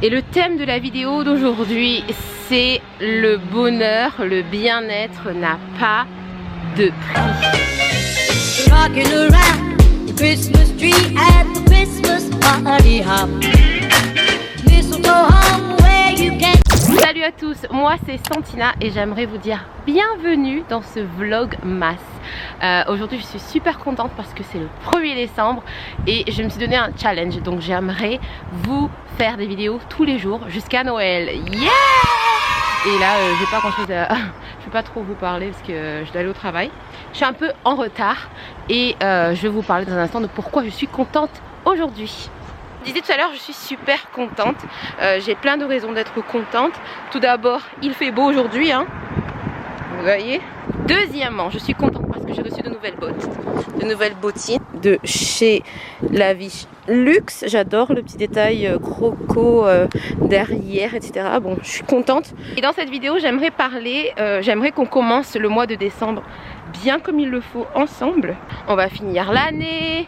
Et le thème de la vidéo d'aujourd'hui, c'est le bonheur, le bien-être n'a pas de prix. Rocking around the Christmas tree at the Christmas party hop. Mistletoe hung where you can. Salut à tous, moi c'est Santina et j'aimerais vous dire bienvenue dans ce vlog masse. Aujourd'hui je suis super contente parce que c'est le 1er décembre et je me suis donné un challenge, donc j'aimerais vous faire des vidéos tous les jours jusqu'à Noël. Yeah! Et là j'ai pas grand chose à... je vais pas trop vous parler parce que je dois aller au travail. Je suis un peu en retard et je vais vous parler dans un instant de pourquoi je suis contente aujourd'hui. Je disais tout à l'heure, je suis super contente. J'ai plein de raisons d'être contente. Tout d'abord, il fait beau aujourd'hui, hein. Vous voyez. Deuxièmement, je suis contente parce que j'ai reçu de nouvelles bottes, de nouvelles bottines de chez Lavish Luxe. J'adore le petit détail croco derrière, etc. Bon, je suis contente. Et dans cette vidéo, j'aimerais parler, j'aimerais qu'on commence le mois de décembre bien comme il le faut ensemble. On va finir l'année.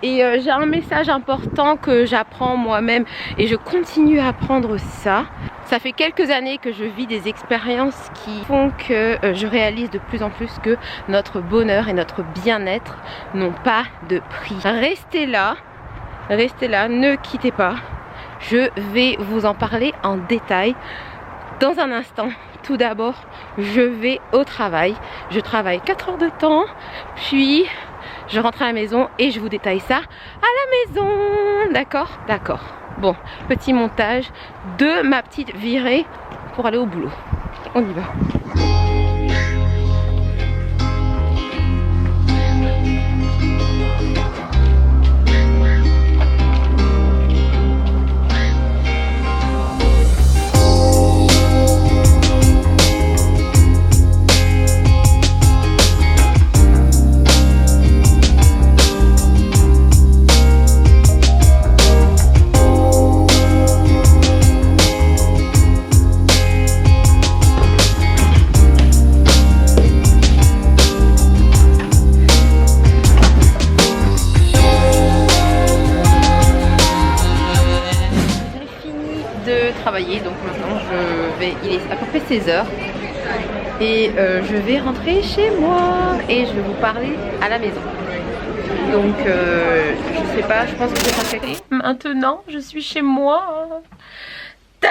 Et j'ai un message important que j'apprends moi-même et je continue à apprendre ça. Ça fait quelques années que je vis des expériences qui font que je réalise de plus en plus que notre bonheur et notre bien-être n'ont pas de prix. Restez là, ne quittez pas. Je vais vous en parler en détail dans un instant. Tout d'abord, je vais au travail. Je travaille 4 heures de temps, puis je rentre à la maison et je vous détaille ça à la maison. D'accord? D'accord. Bon, petit montage de ma petite virée pour aller au boulot. On y va. Travailler, donc maintenant il est à peu près 16h et je vais rentrer chez moi et je vais vous parler à la maison. Donc je sais pas, je pense que je vais faire. Maintenant je suis chez moi. Tada!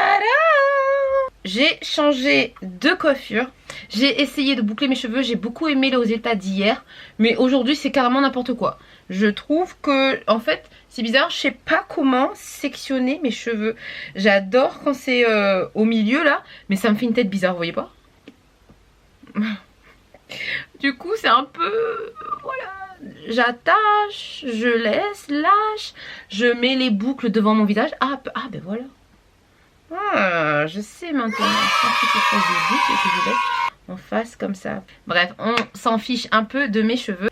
J'ai changé de coiffure. J'ai essayé de boucler mes cheveux. J'ai beaucoup aimé le résultat d'hier, mais aujourd'hui c'est carrément n'importe quoi. Je trouve que en fait c'est bizarre, je sais pas comment sectionner mes cheveux. J'adore quand c'est au milieu là, mais ça me fait une tête bizarre, vous voyez pas? Du coup c'est un peu... voilà, j'attache, je laisse, lâche, je mets les boucles devant mon visage. Ah ben voilà. Ah, je sais maintenant. Je pense que c'est des boucles et que je laisse en face comme ça. Bref, on s'en fiche un peu de mes cheveux.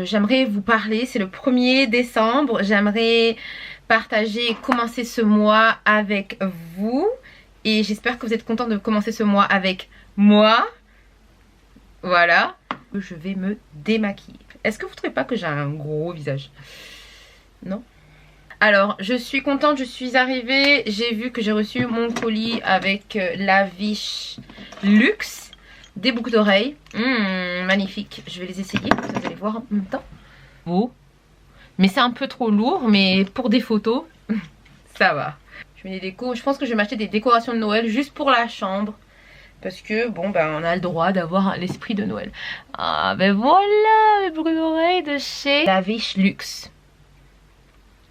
J'aimerais vous parler, c'est le 1er décembre. J'aimerais partager, commencer ce mois avec vous. Et j'espère que vous êtes contents de commencer ce mois avec moi. Voilà. Je vais me démaquiller. Est-ce que vous ne trouvez pas que j'ai un gros visage? Non? Alors, je suis contente, je suis arrivée. J'ai vu que j'ai reçu mon colis avec Lavish Luxe. Des boucles d'oreilles. Magnifique. Je vais les essayer, vous allez voir en même temps. Beau. Mais c'est un peu trop lourd, mais pour des photos, ça va. Je mets des décos. Je pense que je vais m'acheter des décorations de Noël juste pour la chambre. Parce que, bon, ben, on a le droit d'avoir l'esprit de Noël. Ah, ben voilà, les boucles d'oreilles de chez Lavish Luxe.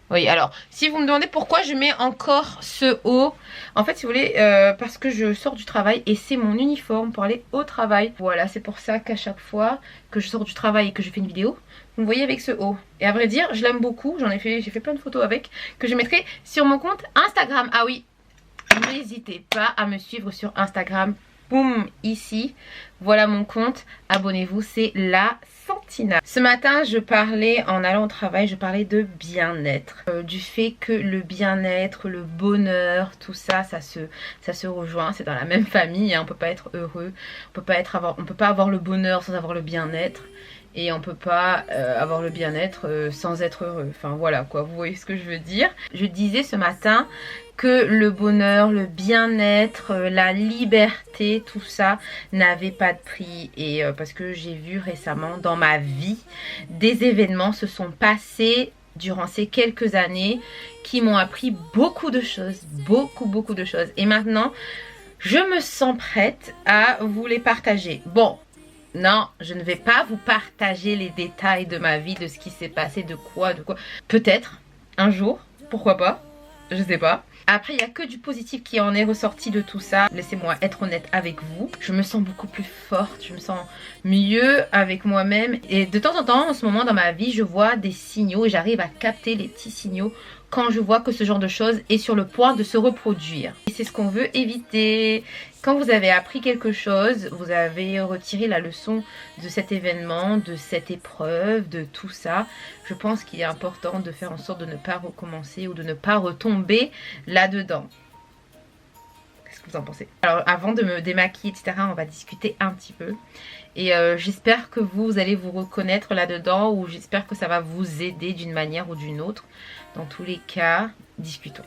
Oui, alors, si vous me demandez pourquoi je mets encore ce haut, en fait, si vous voulez, parce que je sors du travail et c'est mon uniforme pour aller au travail. Voilà, c'est pour ça qu'à chaque fois que je sors du travail et que je fais une vidéo, vous me voyez avec ce haut. Et à vrai dire, je l'aime beaucoup, j'ai fait plein de photos avec, que je mettrai sur mon compte Instagram. Ah oui, n'hésitez pas à me suivre sur Instagram. Boum, ici, voilà mon compte, abonnez-vous, c'est la Santina. Ce matin, je parlais, en allant au travail, je parlais de bien-être. Du fait que le bien-être, le bonheur, tout ça, ça se rejoint, c'est dans la même famille, hein, on peut pas être heureux, on peut pas avoir le bonheur sans avoir le bien-être. Et on peut pas avoir le bien-être sans être heureux. Enfin voilà quoi, vous voyez ce que je veux dire. Je disais ce matin que le bonheur, le bien-être, la liberté, tout ça n'avait pas de prix. Et parce que j'ai vu récemment dans ma vie, des événements se sont passés durant ces quelques années qui m'ont appris beaucoup de choses, beaucoup de choses. Et maintenant, je me sens prête à vous les partager. Bon, non, je ne vais pas vous partager les détails de ma vie, de ce qui s'est passé, de quoi. Peut-être, un jour, pourquoi pas, je sais pas. Après, il n'y a que du positif qui en est ressorti de tout ça. Laissez-moi être honnête avec vous. Je me sens beaucoup plus forte, je me sens mieux avec moi-même. Et de temps en temps, en ce moment dans ma vie, je vois des signaux et j'arrive à capter les petits signaux quand je vois que ce genre de choses est sur le point de se reproduire. Et c'est ce qu'on veut éviter. Quand vous avez appris quelque chose, vous avez retiré la leçon de cet événement, de cette épreuve, de tout ça. Je pense qu'il est important de faire en sorte de ne pas recommencer ou de ne pas retomber là-dedans. Qu'est-ce que vous en pensez? Alors avant de me démaquiller, etc., on va discuter un petit peu. Et j'espère que vous allez vous reconnaître là-dedans ou j'espère que ça va vous aider d'une manière ou d'une autre. Dans tous les cas, discutons.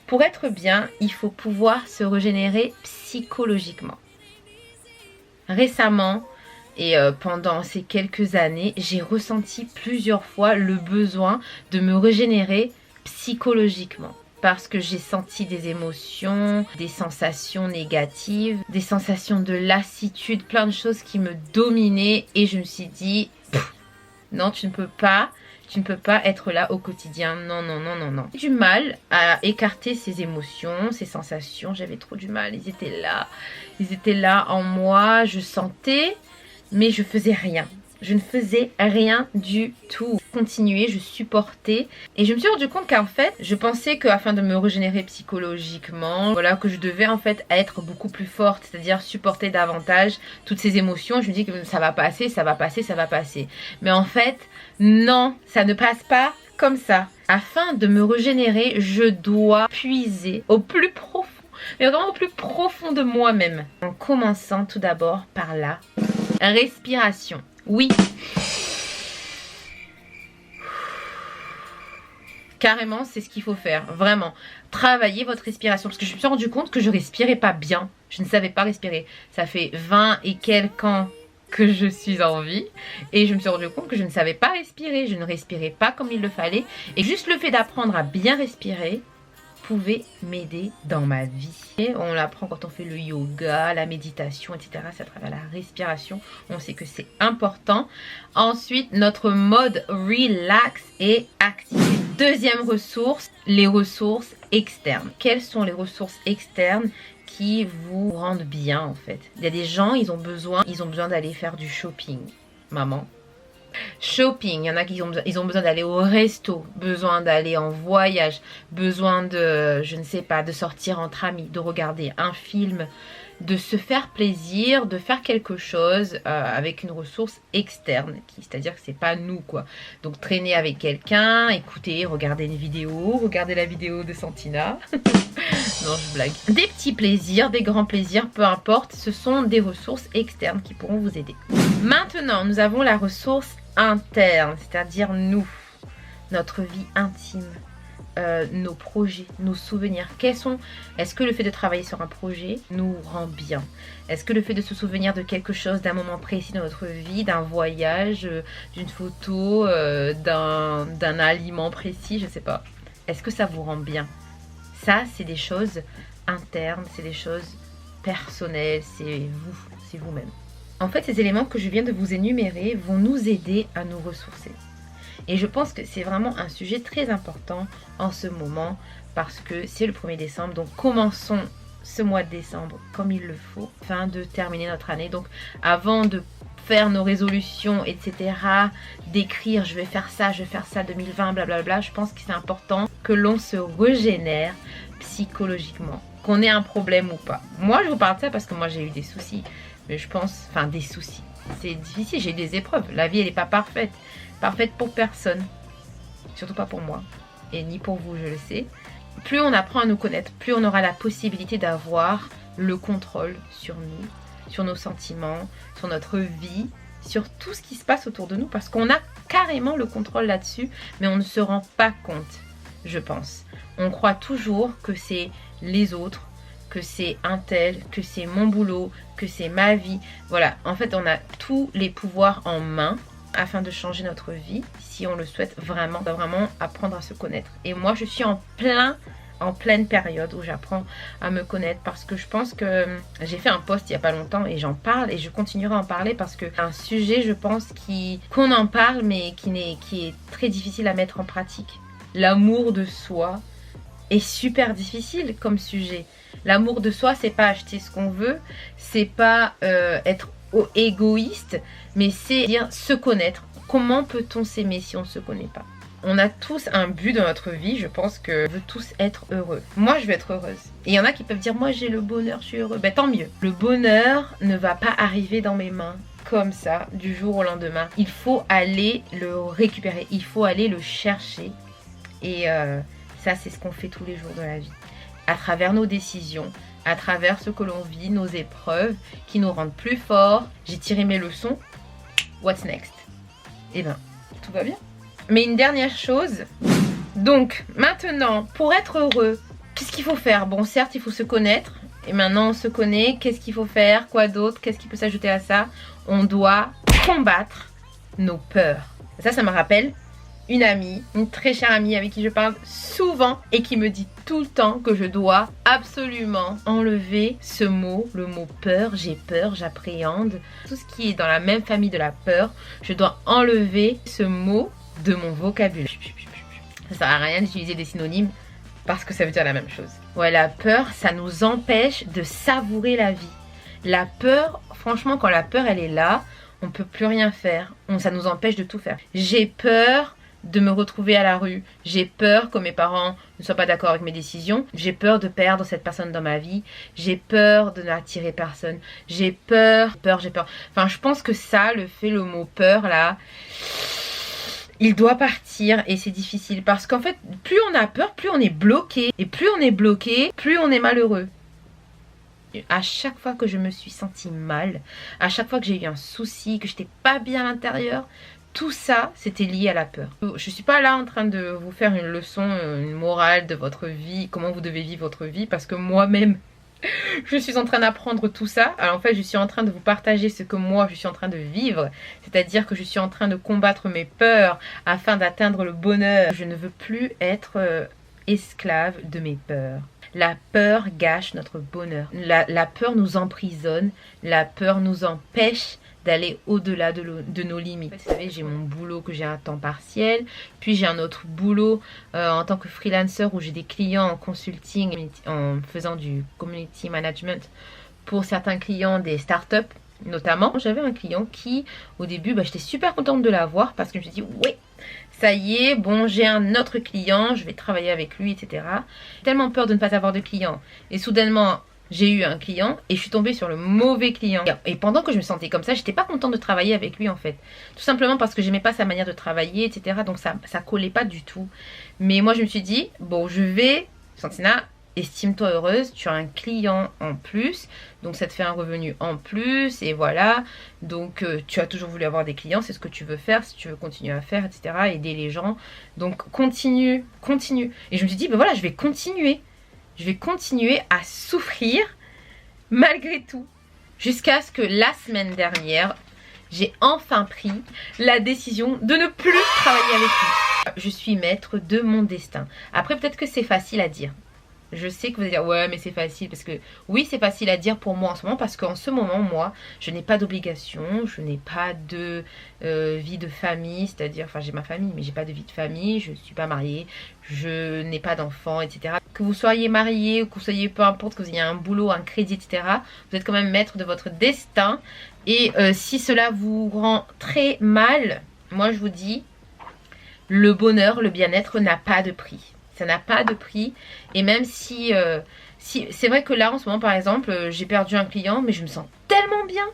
Pour être bien, il faut pouvoir se régénérer psychologiquement. Récemment et pendant ces quelques années, j'ai ressenti plusieurs fois le besoin de me régénérer psychologiquement. Parce que j'ai senti des émotions, des sensations négatives, des sensations de lassitude, plein de choses qui me dominaient. Et je me suis dit, non, tu ne peux pas être là au quotidien. Non. J'ai du mal à écarter ces émotions, ces sensations. J'avais trop du mal. Ils étaient là en moi. Je sentais, mais je faisais rien. Je ne faisais rien du tout. Je continuais, je supportais. Et je me suis rendu compte qu'en fait, je pensais qu'afin de me régénérer psychologiquement, voilà, que je devais en fait être beaucoup plus forte, c'est-à-dire supporter davantage toutes ces émotions. Je me dis que ça va passer, ça va passer, ça va passer. Mais en fait, non, ça ne passe pas comme ça. Afin de me régénérer, je dois puiser au plus profond, mais vraiment au plus profond de moi-même. En commençant tout d'abord par la respiration. Oui. Carrément, c'est ce qu'il faut faire. Vraiment. Travailler votre respiration. Parce que je me suis rendu compte que je respirais pas bien. Je ne savais pas respirer. Ça fait 20 et quelques ans que je suis en vie. Et je me suis rendu compte que je ne savais pas respirer. Je ne respirais pas comme il le fallait. Et juste le fait d'apprendre à bien respirer pouvait m'aider dans ma vie. Et on l'apprend quand on fait le yoga, la méditation, etc. C'est à travers la respiration. On sait que c'est important. Ensuite, notre mode relax est activé. Deuxième ressource, les ressources externes. Quelles sont les ressources externes qui vous rendent bien en fait? Il y a des gens, ils ont besoin d'aller faire du shopping. Maman. Shopping, il y en a qui ont besoin d'aller au resto, besoin d'aller en voyage, besoin de, je ne sais pas, de sortir entre amis, de regarder un film, de se faire plaisir, de faire quelque chose avec une ressource externe, c'est-à-dire que c'est pas nous quoi. Donc traîner avec quelqu'un, écouter, regarder une vidéo, regarder la vidéo de Santina. Non, je blague. Des petits plaisirs, des grands plaisirs, peu importe, ce sont des ressources externes qui pourront vous aider. Maintenant, nous avons la ressource interne, c'est-à-dire nous, notre vie intime, nos projets, nos souvenirs. Est-ce que le fait de travailler sur un projet nous rend bien? Est-ce que le fait de se souvenir de quelque chose, d'un moment précis dans notre vie, d'un voyage, d'une photo, d'un aliment précis, je sais pas, est-ce que ça vous rend bien? Ça, c'est des choses internes, c'est des choses personnelles, c'est vous-même. En fait, ces éléments que je viens de vous énumérer vont nous aider à nous ressourcer. Et je pense que c'est vraiment un sujet très important en ce moment parce que c'est le 1er décembre. Donc commençons ce mois de décembre comme il le faut afin de terminer notre année. Donc avant de faire nos résolutions, etc., d'écrire je vais faire ça 2020, blablabla, je pense que c'est important que l'on se régénère psychologiquement. Qu'on ait un problème ou pas. Moi, je vous parle de ça parce que moi j'ai eu des soucis. Mais je pense, enfin des soucis. C'est difficile, j'ai eu des épreuves. La vie, elle n'est pas parfaite. Parfaite pour personne. Surtout pas pour moi. Et ni pour vous, je le sais. Plus on apprend à nous connaître, plus on aura la possibilité d'avoir le contrôle sur nous, sur nos sentiments, sur notre vie, sur tout ce qui se passe autour de nous. Parce qu'on n'a carrément le contrôle là-dessus, mais on ne se rend pas compte, je pense. On croit toujours que c'est les autres, que c'est un tel, que c'est mon boulot, que c'est ma vie. Voilà, en fait, on a tous les pouvoirs en main afin de changer notre vie, si on le souhaite vraiment. On doit vraiment apprendre à se connaître. Et moi, je suis en pleine période où j'apprends à me connaître, parce que je pense que j'ai fait un post il n'y a pas longtemps et j'en parle et je continuerai à en parler, parce que c'est un sujet, je pense, qu'on en parle mais qui est très difficile à mettre en pratique. L'amour de soi est super difficile comme sujet. L'amour de soi, c'est pas acheter ce qu'on veut, c'est pas être égoïste, mais c'est dire se connaître. Comment peut-on s'aimer si on ne se connaît pas? On a tous un but dans notre vie, je pense que on veut tous être heureux. Moi, je veux être heureuse. Et il y en a qui peuvent dire, moi j'ai le bonheur, je suis heureux. Ben tant mieux. Le bonheur ne va pas arriver dans mes mains comme ça, du jour au lendemain. Il faut aller le récupérer, il faut aller le chercher. Et ça, c'est ce qu'on fait tous les jours de la vie. À travers nos décisions, à travers ce que l'on vit, nos épreuves, qui nous rendent plus forts. J'ai tiré mes leçons. What's next? Eh ben, tout va bien. Mais une dernière chose, donc maintenant, pour être heureux, qu'est-ce qu'il faut faire? Bon, certes, il faut se connaître, et maintenant on se connaît, qu'est-ce qu'il faut faire? Quoi d'autre? Qu'est-ce qui peut s'ajouter à ça? On doit combattre nos peurs. Ça me rappelle une amie, une très chère amie avec qui je parle souvent et qui me dit tout le temps que je dois absolument enlever ce mot, le mot peur. J'ai peur, j'appréhende. Tout ce qui est dans la même famille de la peur, je dois enlever ce mot de mon vocabulaire. Ça sert à rien d'utiliser des synonymes parce que ça veut dire la même chose. Ouais, la peur, ça nous empêche de savourer la vie. La peur, franchement, quand la peur elle est là, on peut plus rien faire. Ça nous empêche de tout faire. J'ai peur de me retrouver à la rue. J'ai peur que mes parents ne soient pas d'accord avec mes décisions. J'ai peur de perdre cette personne dans ma vie. J'ai peur de n'attirer personne. J'ai peur. Enfin, je pense que ça, le mot peur là, il doit partir, et c'est difficile parce qu'en fait, plus on a peur, plus on est bloqué. Et plus on est bloqué, plus on est malheureux. À chaque fois que je me suis sentie mal, à chaque fois que j'ai eu un souci, que j'étais pas bien à l'intérieur, tout ça, c'était lié à la peur. Je suis pas là en train de vous faire une leçon, une morale de votre vie, comment vous devez vivre votre vie, parce que moi-même, je suis en train d'apprendre tout ça. Alors en fait, je suis en train de vous partager ce que moi, je suis en train de vivre. C'est-à-dire que je suis en train de combattre mes peurs afin d'atteindre le bonheur. Je ne veux plus être esclave de mes peurs. La peur gâche notre bonheur. La peur nous emprisonne. La peur nous empêche d'aller au-delà de nos limites. Vous savez, j'ai mon boulot que j'ai à temps partiel, puis j'ai un autre boulot en tant que freelancer où j'ai des clients en consulting, en faisant du community management pour certains clients des startups notamment. J'avais un client qui, au début, j'étais super contente de l'avoir parce que je me suis dit, oui, ça y est, bon, j'ai un autre client, je vais travailler avec lui, etc. J'ai tellement peur de ne pas avoir de clients. Et soudainement, j'ai eu un client et je suis tombée sur le mauvais client. Et pendant que je me sentais comme ça, j'étais pas contente de travailler avec lui en fait. Tout simplement parce que j'aimais pas sa manière de travailler, etc. Donc ça collait pas du tout. Mais moi je me suis dit, bon, je vais, Santina, estime-toi heureuse, tu as un client en plus, donc ça te fait un revenu en plus, et voilà. Donc tu as toujours voulu avoir des clients, c'est ce que tu veux faire, si tu veux continuer à faire, etc. Aider les gens. Donc continue. Et je me suis dit, ben voilà, je vais continuer. Je vais continuer à souffrir malgré tout. Jusqu'à ce que la semaine dernière, j'ai enfin pris la décision de ne plus travailler avec lui. Je suis maître de mon destin. Après, peut-être que c'est facile à dire. Je sais que vous allez dire, ouais, mais c'est facile. Parce que oui, c'est facile à dire pour moi en ce moment. Parce qu'en ce moment, moi, je n'ai pas d'obligation. Je n'ai pas de vie de famille. C'est-à-dire, enfin, j'ai ma famille, mais j'ai pas de vie de famille. Je ne suis pas mariée. Je n'ai pas d'enfants, etc. Que vous soyez marié ou que vous soyez, peu importe, que vous ayez un boulot, un crédit, etc. Vous êtes quand même maître de votre destin. Et si cela vous rend très mal, moi, je vous dis, le bonheur, le bien-être n'a pas de prix. Ça n'a pas de prix. Et même si c'est vrai que là en ce moment par exemple j'ai perdu un client, mais je me sens tellement bien,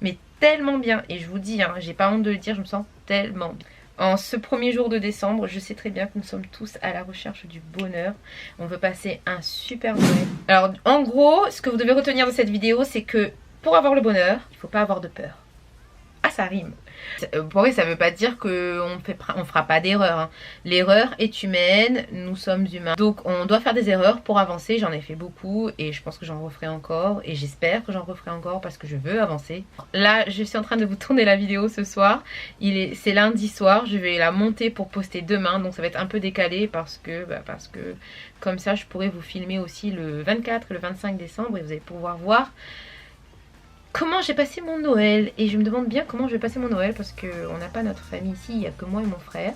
mais tellement bien. Et je vous dis, hein, j'ai pas honte de le dire, je me sens tellement bien. En ce premier jour de décembre, je sais très bien que nous sommes tous à la recherche du bonheur. On veut passer un super Noël. Alors en gros, ce que vous devez retenir de cette vidéo, c'est que pour avoir le bonheur, il ne faut pas avoir de peur. Ah, ça rime. Pour vrai, ça veut pas dire qu'on fera pas d'erreur, hein. L'erreur est humaine, nous sommes humains. Donc on doit faire des erreurs pour avancer, j'en ai fait beaucoup et je pense que j'en referai encore. Et j'espère que j'en referai encore parce que je veux avancer. Là, je suis en train de vous tourner la vidéo ce soir. C'est lundi soir, je vais la monter pour poster demain. Donc ça va être un peu décalé parce que comme ça je pourrai vous filmer aussi le 24 et le 25 décembre. Et vous allez pouvoir voir comment j'ai passé mon Noël. Et je me demande bien comment je vais passer mon Noël parce qu'on n'a pas notre famille ici, il n'y a que moi et mon frère.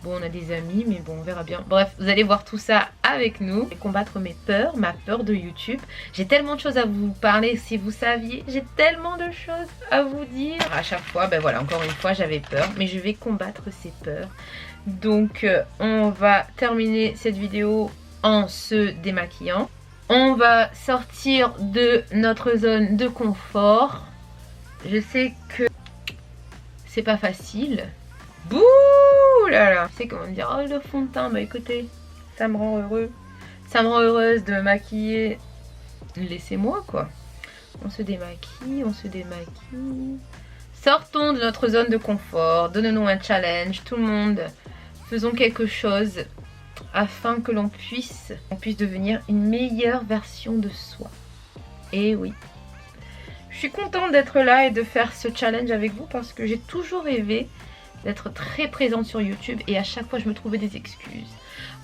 Bon, on a des amis, mais bon, on verra bien. Bref, vous allez voir tout ça avec nous. Je vais combattre mes peurs, ma peur de YouTube. J'ai tellement de choses à vous parler, si vous saviez. J'ai tellement de choses à vous dire. À chaque fois, ben voilà, encore une fois, j'avais peur. Mais je vais combattre ces peurs. Donc, on va terminer cette vidéo en se démaquillant. On va sortir de notre zone de confort. Je sais que c'est pas facile. Bouh là là. Je sais comment dire. Oh, le fond de teint, bah écoutez, ça me rend heureux. Ça me rend heureuse de me maquiller. Laissez-moi quoi. On se démaquille, on se démaquille. Sortons de notre zone de confort. Donnons-nous un challenge, tout le monde. Faisons quelque chose afin que l'on puisse devenir une meilleure version de soi. Et oui. Je suis contente d'être là et de faire ce challenge avec vous parce que j'ai toujours rêvé d'être très présente sur YouTube et à chaque fois je me trouvais des excuses.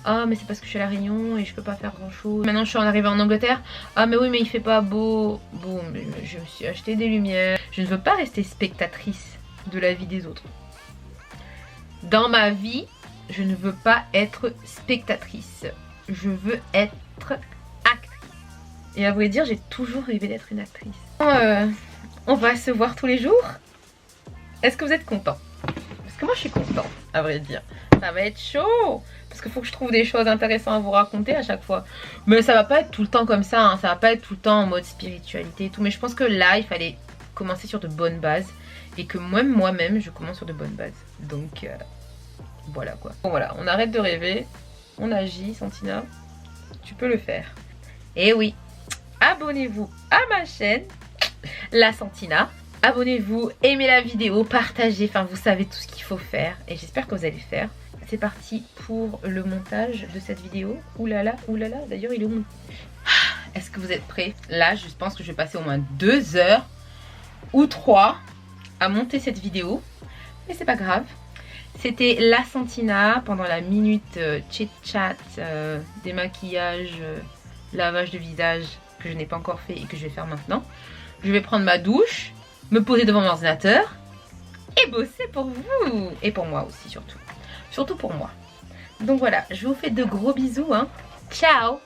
Ah mais c'est parce que je suis à La Réunion et je peux pas faire grand chose. Maintenant je suis arrivée en Angleterre. Ah mais oui mais il fait pas beau. Bon mais je me suis acheté des lumières. Je ne veux pas rester spectatrice de la vie des autres. Dans ma vie, je ne veux pas être spectatrice. Je veux être actrice. Et à vrai dire, j'ai toujours rêvé d'être une actrice. On va se voir tous les jours. Est-ce que vous êtes contents? Parce que moi, je suis contente, à vrai dire. Ça va être chaud. Parce qu'il faut que je trouve des choses intéressantes à vous raconter à chaque fois. Mais ça va pas être tout le temps comme ça. Hein. Ça va pas être tout le temps en mode spiritualité et tout. Mais je pense que là, il fallait commencer sur de bonnes bases. Et que moi-même, je commence sur de bonnes bases. Donc... voilà quoi. Bon voilà, on arrête de rêver. On agit, Santina. Tu peux le faire. Et oui, abonnez-vous à ma chaîne, la Santina. Abonnez-vous, aimez la vidéo, partagez. Enfin, vous savez tout ce qu'il faut faire. Et j'espère que vous allez le faire. C'est parti pour le montage de cette vidéo. Oulala, oulala. D'ailleurs, il est où? Est-ce que vous êtes prêts? Là, je pense que je vais passer au moins 2 heures ou 3 à monter cette vidéo. Mais c'est pas grave. C'était la Santina pendant la minute chit-chat, démaquillage, lavage de visage que je n'ai pas encore fait et que je vais faire maintenant. Je vais prendre ma douche, me poser devant mon ordinateur et bosser pour vous. Et pour moi aussi surtout. Surtout pour moi. Donc voilà, je vous fais de gros bisous. Hein. Ciao!